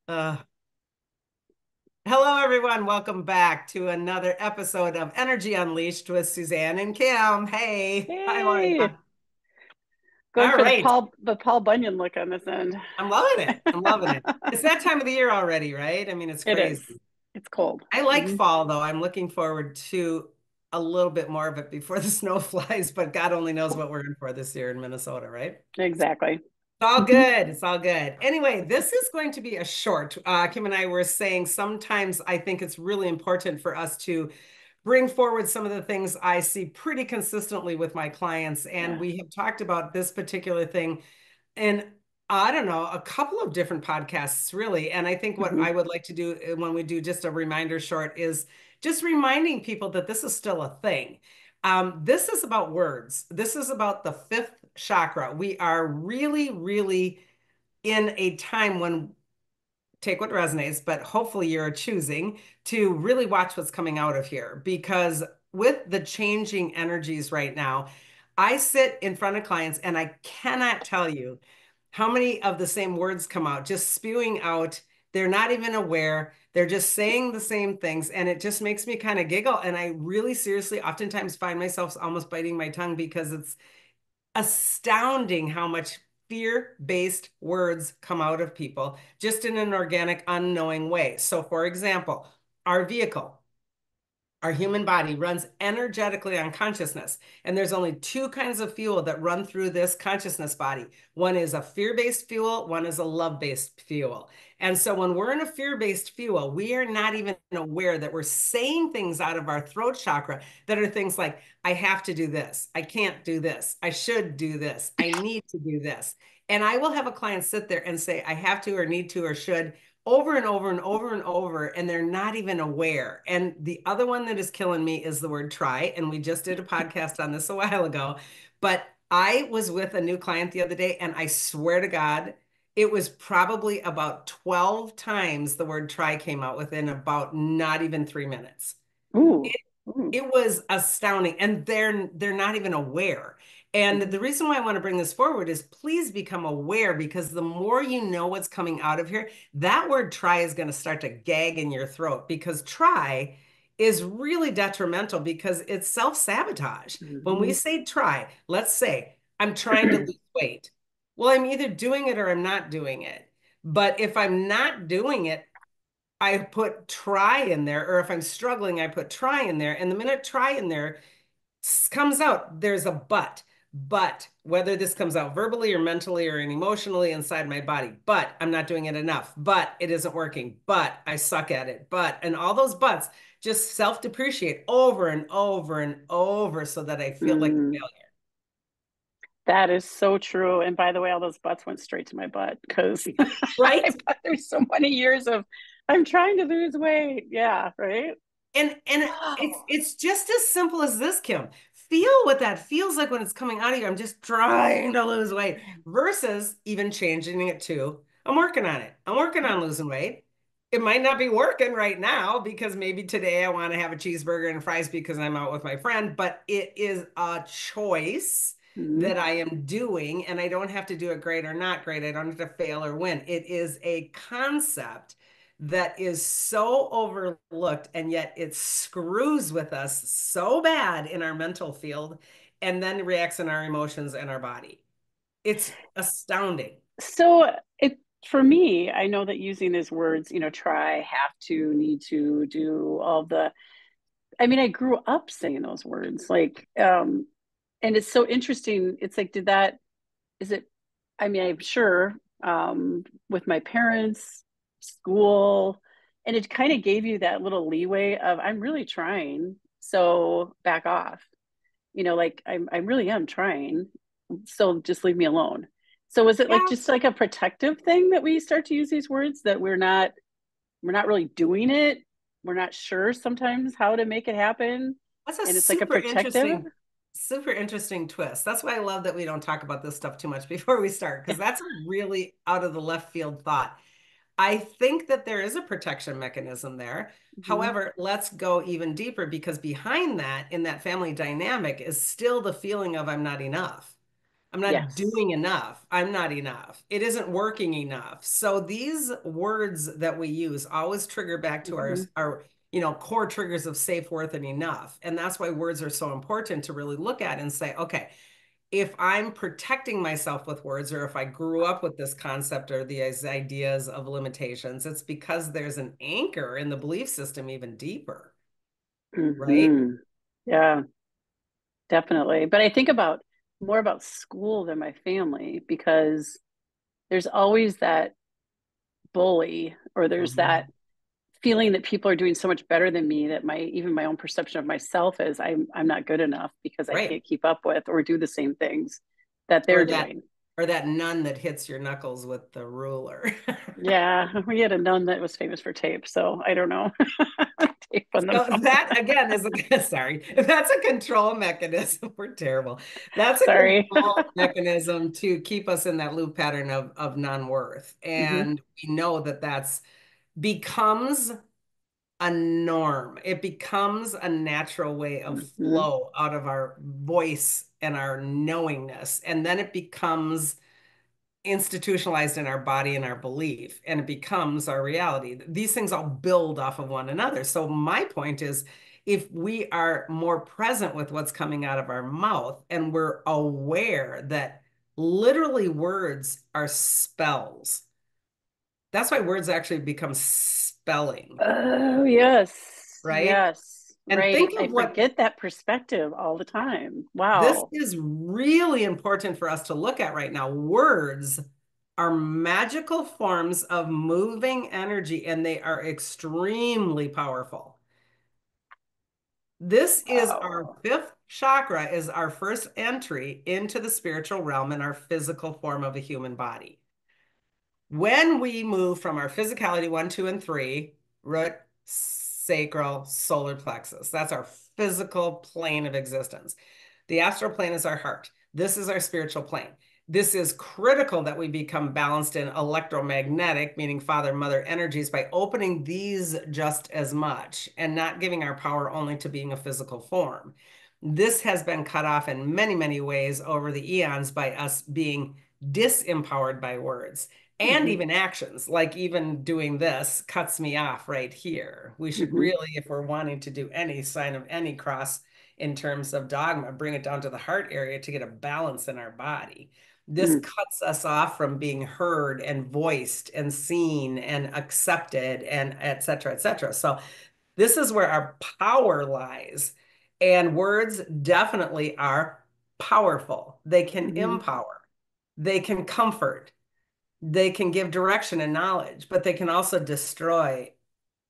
Uh, Hello, everyone. Welcome back to another episode of Energy Unleashed with Suzanne and Kim. Hey, how are you? Yay. Going All for the right. Paul Bunyan look on this end. I'm loving it. I'm loving it. It's that time of the year already, right? I mean, it's It crazy. is. It's cold. I like Hmm. fall, though. I'm looking forward to a little bit more of it before the snow flies, but God only knows what we're in for this year in Minnesota, right? Exactly. It's all Hmm. good. It's all good. Anyway, this is going to be a short. Kim and I were saying sometimes I think it's really important for us to bring forward some of the things I see pretty consistently with my clients. And Yeah. we have talked about this particular thing in, I don't know, a couple of different podcasts, really. And I think what Hmm. I would like to do when we do just a reminder short is just reminding people that this is still a thing. This is about words. This is about the fifth chakra. We are really, really in a time when take what resonates, but hopefully you're choosing to really watch what's coming out of here because with the changing energies right now, I sit in front of clients and I cannot tell you how many of the same words come out, just spewing out. They're not even aware. They're just saying the same things. And it just makes me kind of giggle. And I really seriously oftentimes find myself almost biting my tongue because it's astounding how much fear-based words come out of people just in an organic, unknowing way. So, for example, our vehicle, our human body runs energetically on consciousness. And there's only two kinds of fuel that run through this consciousness body. One is a fear-based fuel, one is a love-based fuel. And so when we're in a fear-based fuel, we are not even aware that we're saying things out of our throat chakra that are things like, I have to do this, I can't do this, I should do this, I need to do this. And I will have a client sit there and say, I have to or need to or should over and over and over and over, and they're not even aware. And the other one that is killing me is the word try. And we just did a podcast on this a while ago. But I was with a new client the other day, and I swear to God, it was probably about 12 times the word try came out within about not even 3 minutes. Ooh. Ooh. It was astounding, and they're not even aware. And Mhm. the reason why I want to bring this forward is please become aware because the more you know what's coming out of here, that word try is going to start to gag in your throat because try is really detrimental because it's self-sabotage. When we Mhm. say try, let's say I'm trying to lose weight. Well, I'm either doing it or I'm not doing it. But if I'm not doing it, I put try in there, or if I'm struggling, I put try in there. And the minute try in there comes out, there's a but. But whether this comes out verbally or mentally or emotionally inside my body, but I'm not doing it enough, but it isn't working, but I suck at it, but, and all those buts just self depreciate over and over and over so that I feel like a Mm. failure. That is so true. And by the way, all those butts went straight to my butt because Right? I've got there's so many years of I'm trying to lose weight. Yeah, right. And it's just as simple as this, Kim. Feel what that feels like when it's coming out of you. I'm just trying to lose weight versus even changing it to, I'm working on it. I'm working on losing weight. It might not be working right now because maybe today I want to have a cheeseburger and fries because I'm out with my friend, but it is a choice Mhm. that I am doing, and I don't have to do it great or not great. I don't have to fail or win. It is a concept that is so overlooked and yet it screws with us so bad in our mental field and then reacts in our emotions and our body. It's astounding. So it for me, I know that using these words, try, have to, need to, do all the I mean, I grew up saying those words. And it's so interesting. It's like, is it, I mean, I'm sure with my parents, school, and it kind of gave you that little leeway of, I'm really trying. So back off, like I really am trying. So just leave me alone. So is it like Yeah, just like a protective thing that we start to use these words that we're not really doing it. We're not sure sometimes how to make it happen. that's a And it's like a protective. super interesting twist. That's why I love that we don't talk about this stuff too much before we start, because that's a really out of the left field thought. I think that there is a protection mechanism there. Mhm. However, let's go even deeper because behind that, in that family dynamic, is still the feeling of I'm not enough. I'm not Yes. doing enough. I'm not enough. It isn't working enough. So these words that we use always trigger back to Hmm. our core triggers of safe, worth, and enough. And that's why words are so important to really look at and say, okay, if I'm protecting myself with words, or if I grew up with this concept or these ideas of limitations, it's because there's an anchor in the belief system even deeper, right? Hmm. Yeah, definitely. But I think about more about school than my family because there's always that bully or there's that Mhm. feeling that people are doing so much better than me that my even my own perception of myself is I'm not good enough because I Right. can't keep up with or do the same things that they're Or that doing. or that nun that hits your knuckles with the ruler. Yeah, we had a nun that was famous for tape, so I don't know. Tape on the So mouth. that again is a sorry, that's a control mechanism. We're terrible. That's a Sorry. control mechanism to keep us in that loop pattern of non-worth. Hmm. And we know that that's becomes a norm. It becomes a natural way of Hmm. flow out of our voice and our knowingness. And then it becomes institutionalized in our body and our belief, and it becomes our reality. These things all build off of one another. So my point is, if we are more present with what's coming out of our mouth and we're aware that literally words are spells, that's why words actually become spelling, Oh, yes. right? Yes. And Right. think I of what forget that perspective all the time. this Wow. is really important for us to look at right now. Words are magical forms of moving energy, and they are extremely powerful. This is our Wow. fifth chakra, is our first entry into the spiritual realm in our physical form of a human body. When we move from our physicality, one, two, and three, root, sacral, solar plexus, that's our physical plane of existence. The astral plane is our heart. This is our spiritual plane. This is critical that we become balanced in electromagnetic, meaning father, mother energies, by opening these just as much and not giving our power only to being a physical form. This has been cut off in many, many ways over the eons by us being disempowered by words and Hmm. even actions, like even doing this cuts me off right here. We should Hmm. really, if we're wanting to do any sign of any cross in terms of dogma, bring it down to the heart area to get a balance in our body. This Hmm. cuts us off from being heard and voiced and seen and accepted and et cetera, et cetera. So this is where our power lies. And words definitely are powerful. They can Hmm. empower, they can comfort, they can give direction and knowledge, but they can also destroy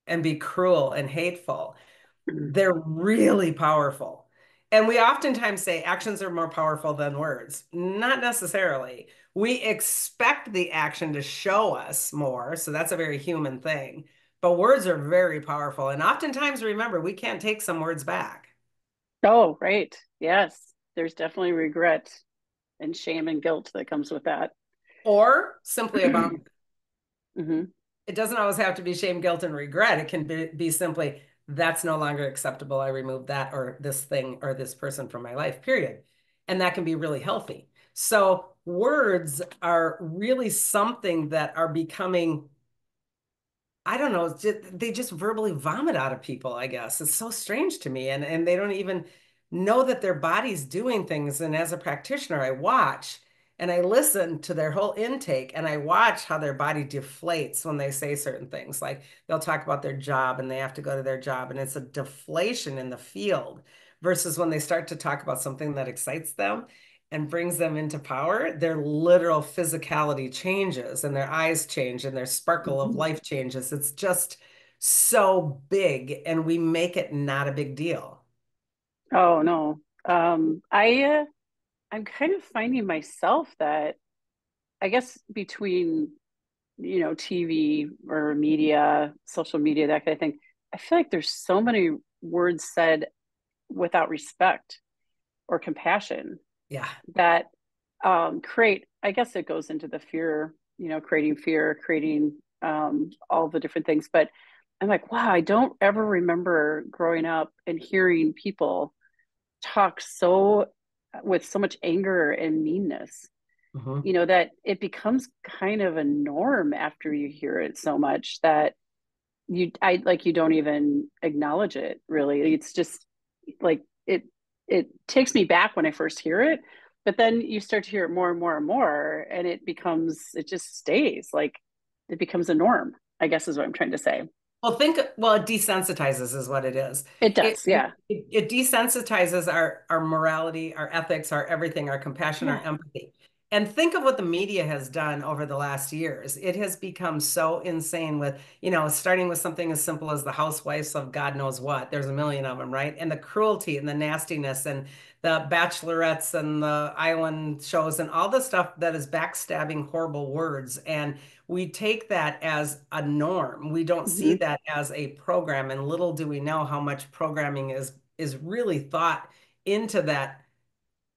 and be cruel and hateful. Hmm. They're really powerful. And we oftentimes say actions are more powerful than words. Not necessarily. We expect the action to show us more. So that's a very human thing. But words are very powerful. And oftentimes, remember, we can't take some words back Oh, right. Yes. There's definitely regret and shame and guilt that comes with that. or simply a boundary. Hmm. It doesn't always have to be shame, guilt, and regret. It can be simply, that's no longer acceptable. I removed that or this thing or this person from my life, period. And that can be really healthy. So words are really something that are becoming, I don't know, they just verbally vomit out of people, I guess. It's so strange to me. And they don't even know that their body's doing things. And as a practitioner, I watch and I listen to their whole intake and I watch how their body deflates when they say certain things. Like they'll talk about their job and they have to go to their job, and it's a deflation in the field versus when they start to talk about something that excites them and brings them into power, their literal physicality changes and their eyes change and their sparkle of Hmm. life changes. It's just so big, and we make it not a big deal. Oh no. I'm kind of finding myself that I guess between TV or media, social media, that kind of thing, I feel like there's so many words said without respect or compassion Yeah. that create, I guess it goes into the fear, creating fear, creating all the different things. But I'm like, wow, I don't ever remember growing up and hearing people talk so with so much anger and meanness, Mhm. that it becomes kind of a norm after you hear it so much that you don't even acknowledge it really. It's just like it takes me back when I first hear it, but then you start to hear it more and more and more, and it just stays like it becomes a norm, I guess is what I'm trying to say. Well, it desensitizes is what it is. It It does, yeah. it desensitizes our morality, our ethics, our everything, our compassion, our Yeah. empathy. And think of what the media has done over the last years. It has become so insane with, starting with something as simple as the housewives of God knows what. There's a million of them, right? And the cruelty and the nastiness and the bachelorettes and the island shows and all the stuff that is backstabbing horrible words. And we take that as a norm. We don't see Hmm. that as a program, and little do we know how much programming is really thought into that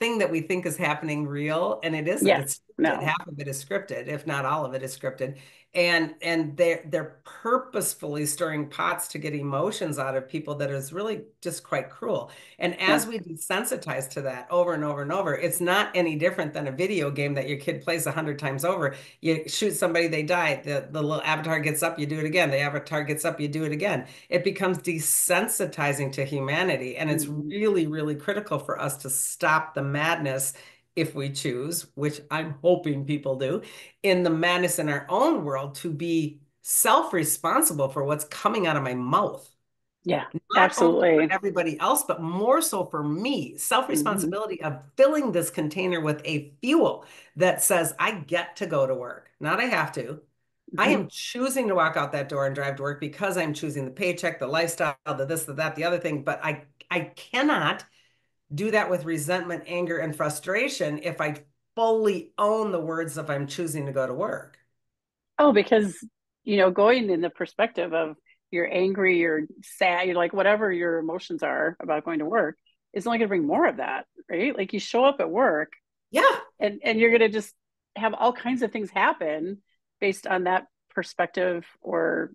thing that we think is happening real, and it isn't. Yeah. It's scripted. No. Half of it is scripted, if not all of it is scripted. And they're purposefully stirring pots to get emotions out of people that is really just quite cruel. And Yeah. as we desensitize to that over and over and over, it's not any different than a video game that your kid plays 100 times over. You shoot somebody, they die. The little avatar gets up, you do it again. The avatar gets up, you do it again. It becomes desensitizing to humanity. And it's Hmm. really, really critical for us to stop the madness if we choose, which I'm hoping people do, in the madness in our own world to be self-responsible for what's coming out of my mouth. Yeah. Not only for Absolutely. everybody else, but more so for me. Hmm. Self-responsibility of filling this container with a fuel that says I get to go to work, not I have to. I Hmm. am choosing to walk out that door and drive to work because I'm choosing the paycheck, the lifestyle, the this, the that, the other thing. But I cannot do that with resentment, anger, and frustration if I fully own the words of I'm choosing to go to work. Oh, because going in the perspective of you're angry, you're sad, you're like whatever your emotions are about going to work is only going to bring more of that, right? Like you show up at work Yeah. and you're going to just have all kinds of things happen based on that perspective or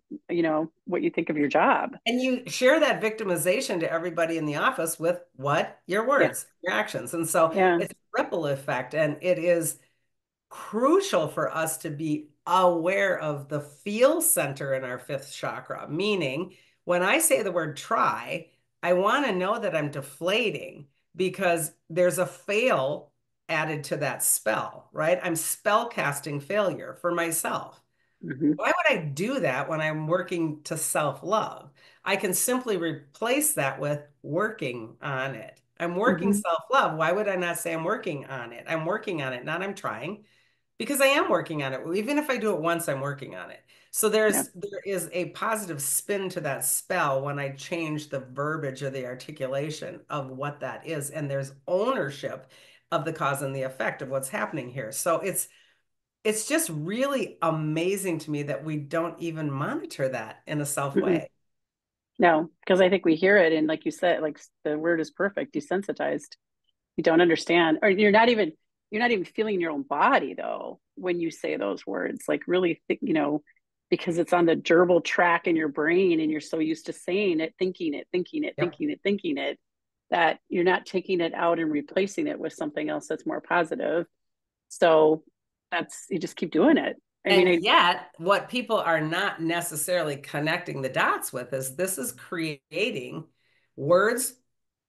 what you think of your job. And you share that victimization to everybody in the office with what? Your Yeah. words, your actions. And so Yeah. it's a ripple effect. And it is crucial for us to be aware of the feel center in our fifth chakra, meaning when I say the word try, I want to know that I'm deflating because there's a fail added to that spell, right? I'm spell casting failure for myself. Hmm. Why would I do that when I'm working to self-love? I can simply replace that with working on it. I'm working Hmm. self-love. Why would I not say I'm working on it? I'm working on it, not I'm trying, because I am working on it. Even if I do it once, I'm working on it. So Yeah. there is a positive spin to that spell when I change the verbiage or the articulation of what that is. And there's ownership of the cause and the effect of what's happening here. So it's just really amazing to me that we don't even monitor that in a self Mm-mm. way. No, because I think we hear it and like you said, like the word is perfect, desensitized. You don't understand, or you're not even feeling your own body though when you say those words. Like really because it's on the gerbil track in your brain and you're so used to saying it, thinking it, thinking it, Yep. thinking it, thinking it, that you're not taking it out and replacing it with something else that's more positive. So that's you just keep doing it. I mean, And yet, what people are not necessarily connecting the dots with is this is creating words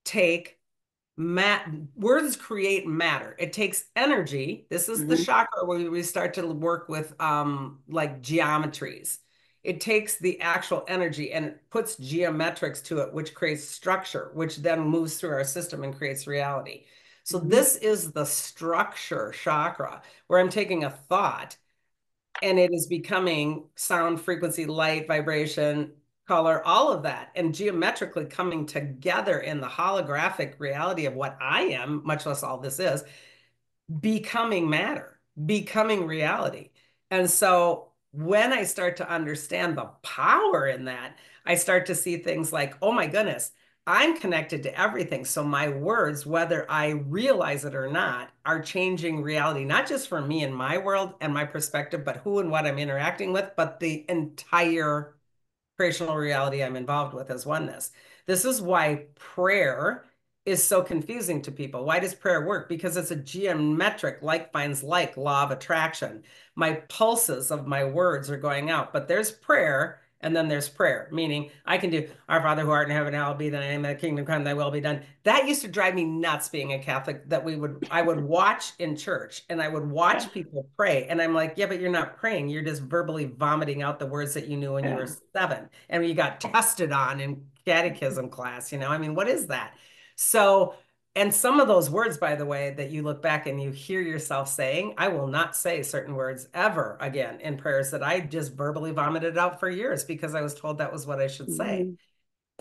take mat words create matter. It takes energy. This is the mhm, chakra where we start to work with like geometries. It takes the actual energy and it puts geometrics to it, which creates structure, which then moves through our system and creates reality. So mhm, this is the structure chakra where I'm taking a thought and it is becoming sound, frequency, light, vibration, color, all of that, and geometrically coming together in the holographic reality of what I am, much less all this is, becoming matter, becoming reality. And so when I start to understand the power in that, I start to see things like, oh my goodness, I'm connected to everything. So my words, whether I realize it or not, are changing reality, not just for me and my world and my perspective, but who and what I'm interacting with, but the entire creational reality I'm involved with as oneness. This is why prayer is so confusing to people. Why does prayer work? Because it's a geometric, like finds like, law of attraction. My pulses of my words are going out, but there's prayer. And then there's prayer, meaning I can do Our Father who art in heaven, hallowed be thy name, thy kingdom come, thy will be done. That used to drive me nuts being a Catholic, that I would watch in church and I would Yeah. watch people pray. And I'm like, yeah, but you're not praying. You're just verbally vomiting out the words that you knew when you Yeah. were 7 and you got tested on in catechism class, I mean, what is that? So, and some of those words, by the way, that you look back and you hear yourself saying, I will not say certain words ever again in prayers that I just verbally vomited out for years because I was told that was what I should say. Mhm.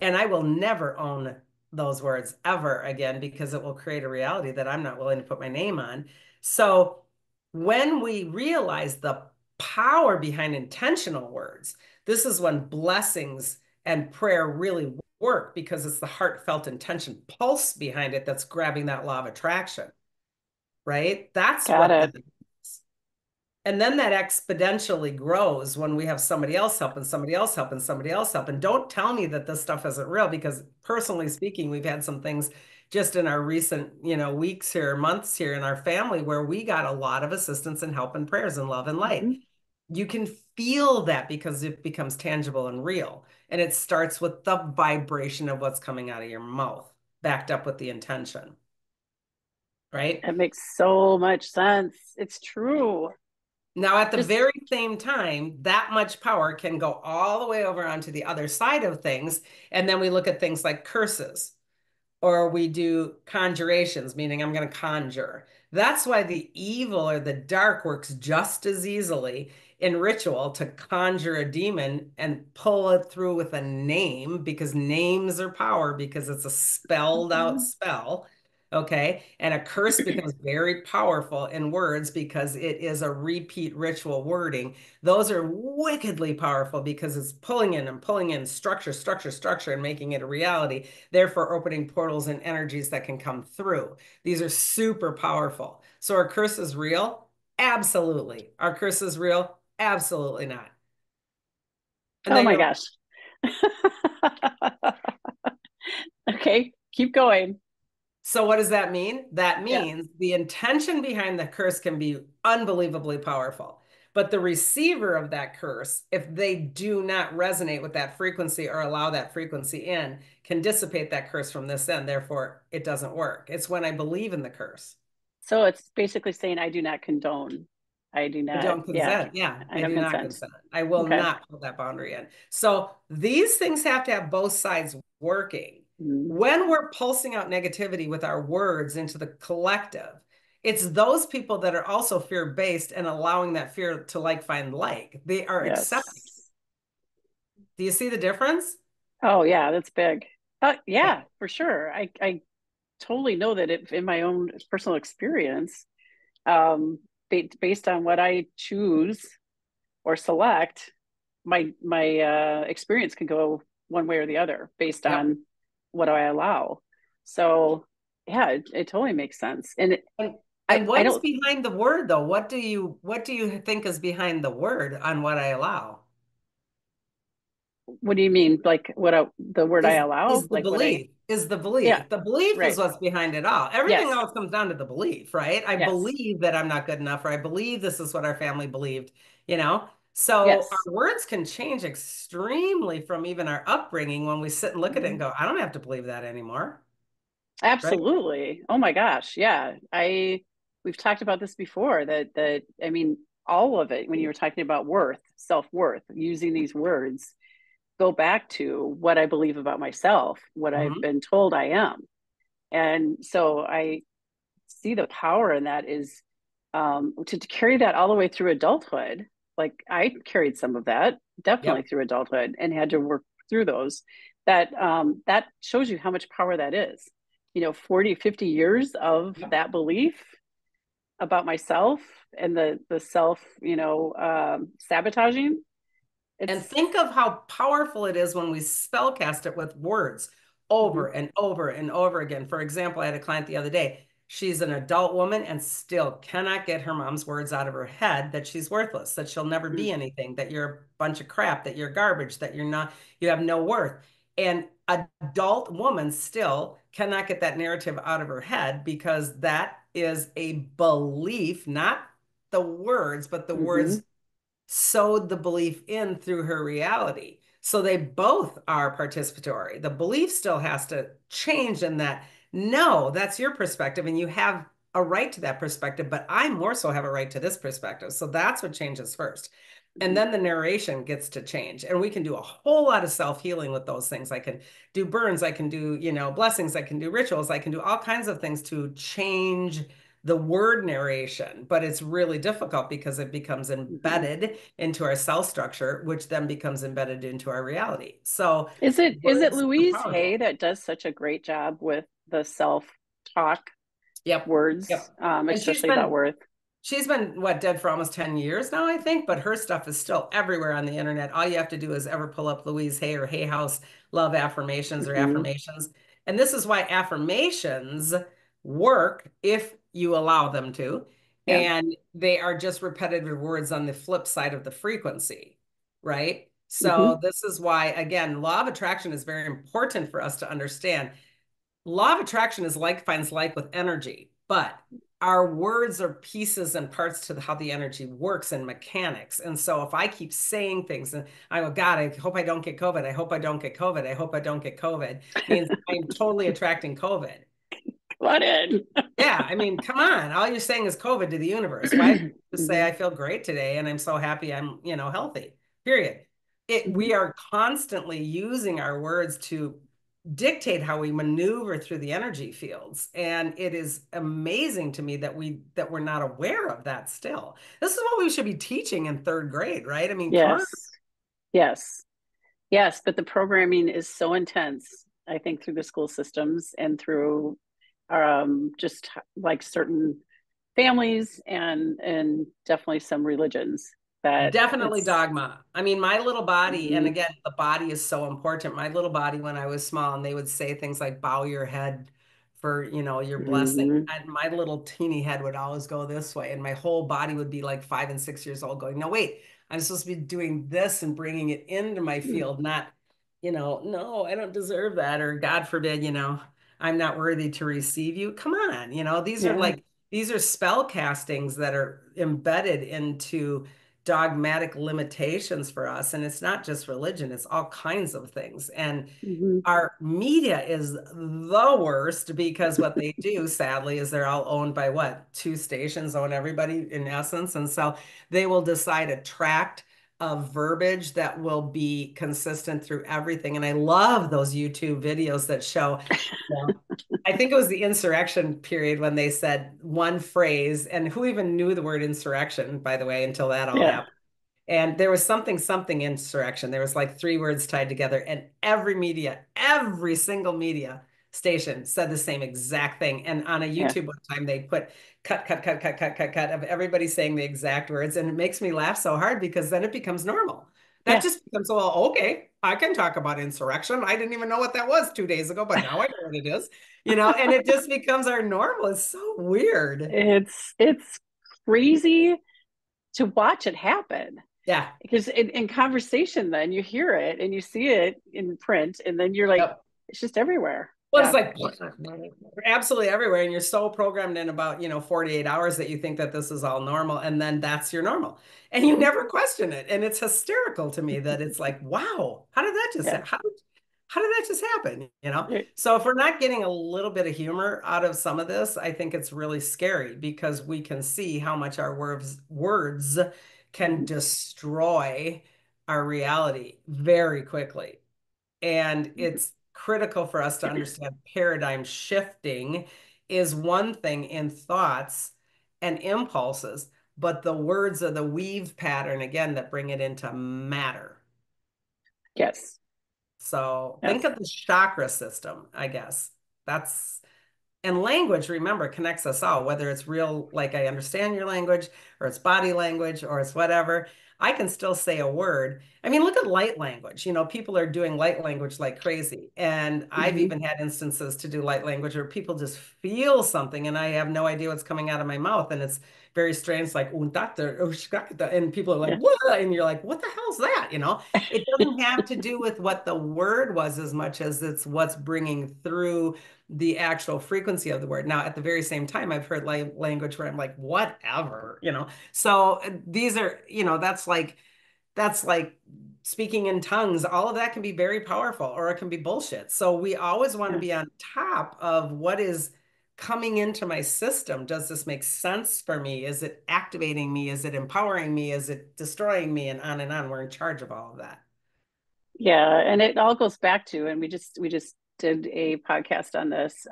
And I will never own those words ever again because it will create a reality that I'm not willing to put my name on. So when we realize the power behind intentional words, this is when blessings and prayer really work because it's the heartfelt intention pulse behind it that's grabbing that law of attraction, right? That's Got what that it. is. And then that exponentially grows when we have somebody else help and somebody else help and somebody else help. And don't tell me that this stuff isn't real because personally speaking, we've had some things just in our recent, weeks here, months here in our family where we got a lot of assistance and help and prayers and love and light. Mhm. You can feel that because it becomes tangible and real. And it starts with the vibration of what's coming out of your mouth, backed up with the intention, right? It makes so much sense. It's true. Now, at the Just, very same time, that much power can go all the way over onto the other side of things. And then we look at things like curses or we do conjurations, meaning I'm going to conjure. That's why the evil or the dark works just as easily in ritual to conjure a demon and pull it through with a name because names are power because it's a spelled out Mhm. spell. Okay. And a curse becomes very powerful in words because it is a repeat ritual wording. Those are wickedly powerful because it's pulling in structure, structure, structure, and making it a reality, therefore opening portals and energies that can come through. These are super powerful. So our curse is real? Absolutely. Our curse is real? Absolutely not. And Oh then my you're like, gosh. Okay, keep going. so what does that mean? That Yeah. means the intention behind the curse can be unbelievably powerful. But the receiver of that curse, if they do not resonate with that frequency or allow that frequency in, can dissipate that curse from this end. Therefore, it doesn't work. It's when I believe in the curse. So it's basically saying I do not condone. I do I not, don't yeah, consent. Yeah, I I don't do not consent. consent. I will Okay. not put that boundary in. So these things have to have both sides working. Mhm. When we're pulsing out negativity with our words into the collective, it's those people that are also fear-based and allowing that fear to like find like. They are accepting. Yes. Do you see the difference? Oh yeah, that's big. Yeah. Yeah, for sure. I totally know that if in my own personal experience, based on what I choose or select, my experience can go one way or the other based Yep. on what I allow. So yeah, it totally makes sense. And And I and I what's don't. behind the word though? What do you think is behind the word on what I allow? What do you mean? Like the word I is allow? is the Like what I? belief is the Yeah. belief. The belief is Right. what's behind it all. Everything Yes. else comes down to the belief, right? I Yes. believe that I'm not good enough, or I believe this is what our family believed, you know? So Yes. our words can change extremely from even our upbringing when we sit and look at it and Mhm. go, I don't have to believe that anymore, right? Absolutely. Oh my gosh. Yeah. We've talked about this before that I mean all of it when you were talking about worth, self-worth, using these words go back to what I believe about myself, what I've Mhm. been told I am. And so I see the power in that is to carry that all the way through adulthood. Like I carried some of that definitely Yep. through adulthood and had to work through those. That shows you how much power that is. 40, 50 years of Yep. that belief about myself and the self, sabotaging. And It's think of how powerful it is when we spellcast it with words over mhm, and over and over again. For example, I had a client the other day. She's an adult woman and still cannot get her mom's words out of her head that she's worthless, that she'll never mhm, be anything, that you're a bunch of crap, that you're garbage, that you have no worth. And adult woman still cannot get that narrative out of her head because that is a belief, not the words, but the Hmm. words sewed the belief in through her reality. So they both are participatory. The belief still has to change in that, no, that's your perspective, and you have a right to that perspective, but I more so have a right to this perspective. So that's what changes first. And Hmm. then the narration gets to change. And we can do a whole lot of self-healing with those things. I can do burns, I can do, blessings, I can do rituals, I can do all kinds of things to change the word narration, but it's really difficult because it becomes Hmm. embedded into our cell structure, which then becomes embedded into our reality. So Is it words are Louise Hay powerful. that does such a great job with the self-talk Yep. words, Yep. And she's especially about been worth? She's been what dead for almost 10 years now, I think, but her stuff is still everywhere on the internet. All you have to do is ever pull up Louise Hay or Hay House Love Affirmations or Hmm. affirmations. And this is why affirmations work if you allow them to. Yeah. And they are just repetitive words on the flip side of the frequency, right? So Hmm. this is why, again, law of attraction is very important for us to understand. Law of attraction is like finds like with energy, but our words are pieces and parts to how the energy works and mechanics. And so if I keep saying things and I go, God, I hope I don't get COVID. I hope I don't get COVID. I hope I don't get COVID means I'm totally attracting COVID. Let in. Yeah, I mean, come on. All you're saying is COVID to the universe. Why don't you just say Hmm. I feel great today and I'm so happy I'm, healthy. Period. We Hmm. are constantly using our words to dictate how we maneuver through the energy fields. And it is amazing to me that we're not aware of that still. This is what we should be teaching in third grade, right? I mean, come on. Yes. Yes. Yes. But the programming is so intense, I think, through the school systems and through just like certain families and definitely some religions that Definitely it's. dogma. I mean, my little body, and Mhm. again, the body is so important. My little body, when I was small, and they would say things like bow your head for, your blessing. Mhm. And my little teeny head would always go this way, and my whole body would be like 5 and 6 years old, going, no, wait, I'm supposed to be doing this and bringing it into my field, not, no, I don't deserve that, or God forbid, I'm not worthy to receive you. Come on, Yeah. these are spell castings that are embedded into dogmatic limitations for us. And it's not just religion, it's all kinds of things. And Mhm. our media is the worst because what they do, sadly, is they're all owned by what? Two stations own everybody in essence. And so they will decide a tract of verbiage that will be consistent through everything. And I love those YouTube videos that show, I think it was the insurrection period when they said one phrase, and who even knew the word insurrection, by the way, until that all Yeah. happened. And there was something insurrection. There was like three words tied together, and every media, every single media station said the same exact thing. And on a Yeah. YouTube one time, they put cut, cut, cut, cut, cut, cut, cut of everybody saying the exact words. And it makes me laugh so hard because then it becomes normal. That Yeah. just becomes, well, okay, I can talk about insurrection. I didn't even know what that was 2 days ago, but now I know what it is, and it just becomes our normal. It's so weird. It's crazy to watch it happen Yeah. because in conversation then you hear it and you see it in print and then you're like Yep. it's just everywhere. Well, it's Yeah. like absolutely everywhere. And you're so programmed in about, 48 hours that you think that this is all normal. And then that's your normal. And you Mhm. never question it. And it's hysterical to me that it's like, wow, how did that just Yeah. how did that just happen? Right. So if we're not getting a little bit of humor out of some of this, I think it's really scary because we can see how much our words can Mhm. destroy our reality very quickly. And it's critical for us to understand paradigm shifting is one thing in thoughts and impulses, but the words are the weave pattern again that bring it into matter. Yes. So think Yes. of the chakra system, I guess. That's And language, remember, connects us all, whether it's real, like I understand your language, or it's body language, or it's whatever. I can still say a word. I mean, look at light language. People are doing light language like crazy. And I've Hmm. even had instances to do light language where people just feel something and I have no idea what's coming out of my mouth. And it's very strange, like "Undata, ushkakata," and people are like, Yeah. what? And you're like, what the hell's that? It doesn't have to do with what the word was as much as it's what's bringing through the actual frequency of the word. Now, at the very same time, I've heard language where I'm like, whatever. So these are, that's like speaking in tongues. All of that can be very powerful or it can be bullshit. So we always want to Yeah. be on top of what is coming into my system. Does this make sense for me? Is it activating me? Is it empowering me? Is it destroying me? And on and on. We're in charge of all of that. Yeah, and it all goes back to, and we just did a podcast on this,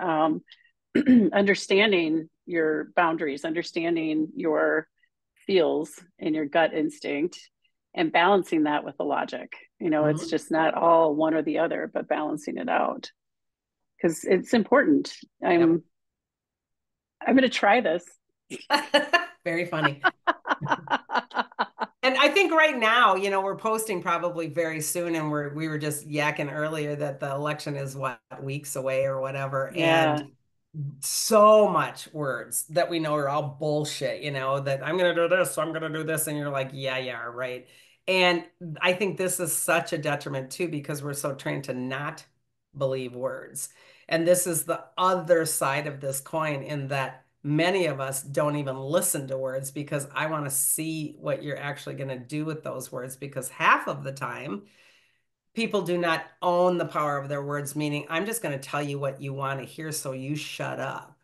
understanding your boundaries, understanding your feels and your gut instinct, and balancing that with the logic. It's Mhm. just not all one or the other, but balancing it out because it's important. Yep. I'm going to try this. Very funny. And I think right now, we're posting probably very soon, and we were just yakking earlier that the election is what, weeks away or whatever. And Yeah, so much words that we know are all bullshit, that I'm going to do this, so I'm going to do this. And you're like, yeah, yeah, right. And I think this is such a detriment too, because we're so trained to not believe words. And this is the other side of this coin in that many of us don't even listen to words because I want to see what you're actually going to do with those words because half of the time, people do not own the power of their words, meaning I'm just going to tell you what you want to hear, so you shut up.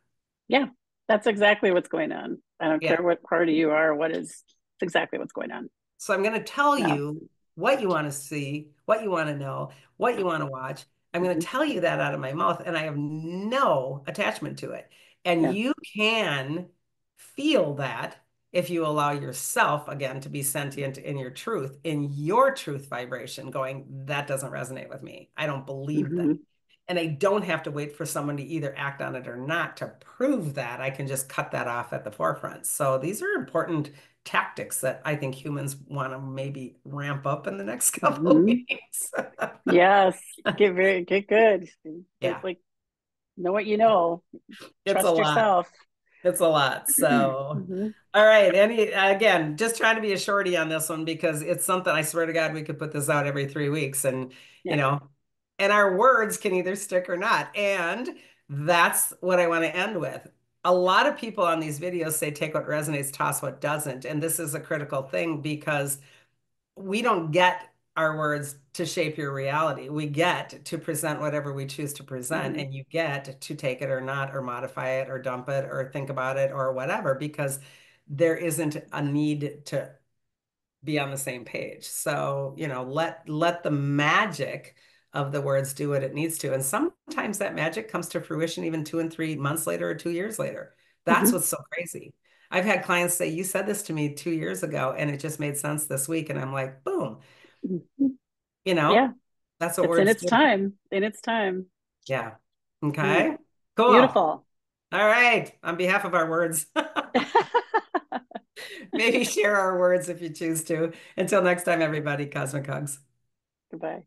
yeah, that's exactly what's going on. I don't Yeah. care what party you are, it's exactly what's going on. So I'm going to tell Yeah. you what you want to see, what you want to know, what you want to watch. I'm going Mhm. to tell you that out of my mouth, and I have no attachment to it. And Yeah. you can feel that if you allow yourself, again, to be sentient in your truth vibration, going, that doesn't resonate with me. I don't believe that. Hmm. And I don't have to wait for someone to either act on it or not to prove that. I can just cut that off at the forefront. So these are important tactics that I think humans want to maybe ramp up in the next couple of Hmm. weeks. Yes. Get good. Yeah, Like, know what you know. it's a Trust lot. yourself. It's a lot. So, Hmm. all right. Again, just trying to be a shorty on this one because it's something I swear to God we could put this out every 3 weeks you Yeah. know, and our words can either stick or not. And that's what I want to end with. A lot of people on these videos say take what resonates, toss what doesn't. And this is a critical thing because we don't get our words to shape your reality. We get to present whatever we choose to present, Hmm. and you get to take it or not, or modify it, or dump it, or think about it, or whatever, because there isn't a need to be on the same page. So, let the magic of the words do what it needs to. And sometimes that magic comes to fruition even 2 and 3 months later or 2 years later. That's Hmm. what's so crazy. I've had clients say, you said this to me 2 years ago, and it just made sense this week. And I'm like, boom, Hmm. you know, Yeah. that's what It's in words its do. time. In its time. Yeah. Yeah. Okay. Cool. All Beautiful. right. On behalf of our words, maybe share our words if you choose to. Until next time, everybody, Cosmic Hugs. Goodbye.